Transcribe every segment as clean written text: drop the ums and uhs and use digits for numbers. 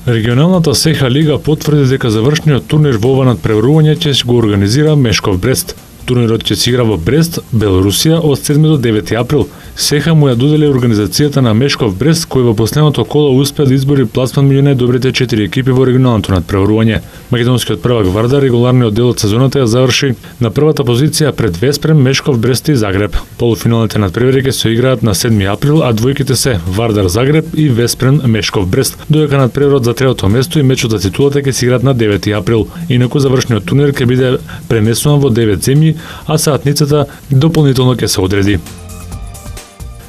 Регионалната СХ лига потврди дека завршниот турнир во ова надпреварување ќе го организира Мешков Брест. Турнирот ќе се игра во Брест, Белорусија од 7 до 9 април. СХ му ја додели организацијата на Мешков Брест, кој во последното коло успеа да избори пласман меѓу најдобрите 4 екипи во регионалното надпреварување. Македонскиот prvак Вардар регуларниот дел од сезоната ја заврши на првата позиција пред Веспрем, Мешков Брест и Загреб. Полуфиналните надпревари ќе се играат на 7 април, а двојките се Вардар Загреб и Веспрем Мешков Брест, додека надпреварот за третото место и мечот за титулата ќе се играат на 9 април. Инаку завршниот турнир ќе биде пренесуван во 9 земји, а саатницата дополнително ќе се одреди.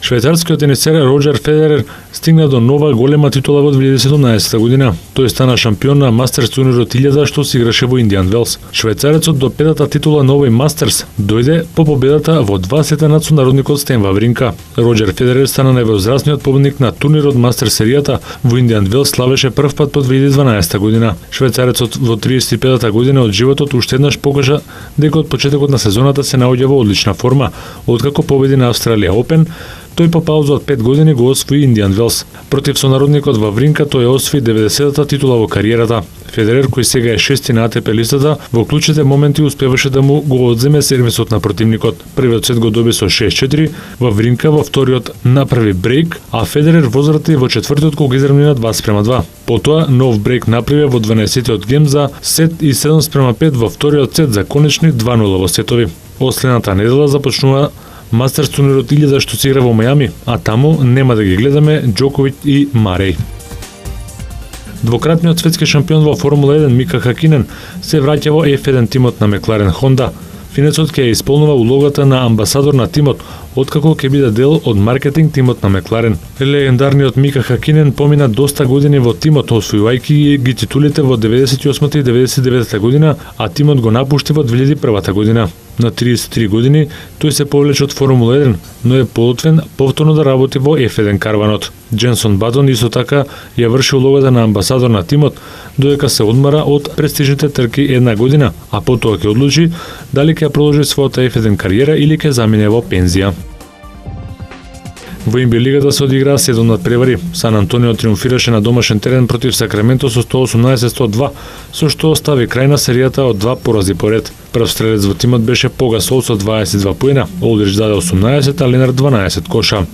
Швајцарскиот тенисер Роџер Федерер стигна до нова голема титула во 2017 година. Тој стана шампион на Мастерс турнирот 1000 што се играше во Индијан Велс. Швајцарецот до петата титула на овој Мастерс дојде по победата во 2 сета над сонародникот Стен Вавринка. Роџер Федерер стана највозрастниот победник на турнирот Мастерс серијата во Индијан Велс, славеше прв пат по 2012 година. Швајцарецот во 35-та година од животот уште еднаш покажа дека од почетокот на сезоната се наоѓа во одлична форма, откако победи на Австралија Опен. Тој по пауза од 5 години го освои Индијан Велс. Против сонародникот Вавринка тој освои 90-та титула во кариерата. Федерер, кој сега е шести на АТП листата, во клучните моменти успеваше да му го одземе сервисот на противникот. Првиот сет го доби со 6-4, Вавринка во вториот направи брейк, а Федерер возврати во четвртиот кога изравни на 2:2. Потоа нов брейк направи во 12-тиот гем за сет и 7:5 во вториот сет за конечни 2:0 во сетови. Следната недела започнува Мастерс турнирот 1000 што се игра во Мајами, а таму нема да ги гледаме Џоковиќ и Мареј. Двократниот светски шампион во Формула 1 Мика Хакинен се враќа во F1 тимот на Мекларен Хонда. Финецот ќе исполнува улогата на амбасадор на тимот, откако ќе биде дел од маркетинг тимот на Мекларен. Легендарниот Мика Хакинен помина доста години во тимот, освојувајќи ги титулите во 98 и 99 година, а тимот го напушти во 2001 година. На 33 години тој се повлече од Формула 1, но е подготвен повторно да работи во F1 карванот. Дженсон Батон исто така ја врши улогата на амбасадор на тимот, додека се одмара од престижните трки една година, а потоа ќе одлучи дали ќе продолжи својата F1 кариера или ќе замине во пензија. Во НБА лигата се одиграа 7 надпревари. Сан Антонио триумфираше на домашен терен против Сакраменто со 118-102, со што остави крај на серијата од 2 порази поред. Прв стрелец во тимот беше Погасол со 22 поена, Олдрич даде 18, а Ленард 12 коша.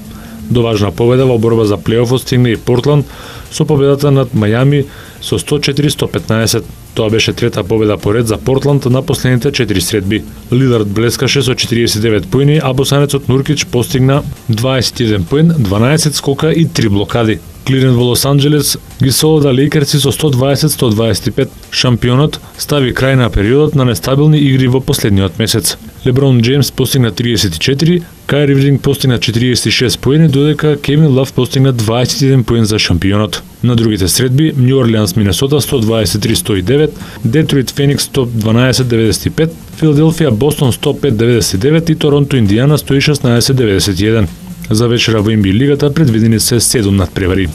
До важна победа во борба за плейофот стигна и Портланд со победата над Мајами со 104-115. Тоа беше трета победа поред за Портланд на последните 4 средби. Лилард блескаше со 49 поени, а босанецот Нуркич постигна 21 поен, 12 скока и 3 блокади. Клирен во Лос Анџелес ги солода Лейкерси со 120-125. Шампионот стави крај на периодот на нестабилни игри во последниот месец. Леброн Джеймс постигна 34, Кајри Ирвинг постигна 46 поени, додека Кевин Лав постигна 21 поен за шампионот. На другите средби Нью Орлеанс Минесота 123-109, Детройт Феникс 112-95, Филаделфија Бостон 105-99 и Торонто Индијана 116-91. За вечера во НБА лигата предвидени се 7 надпревари.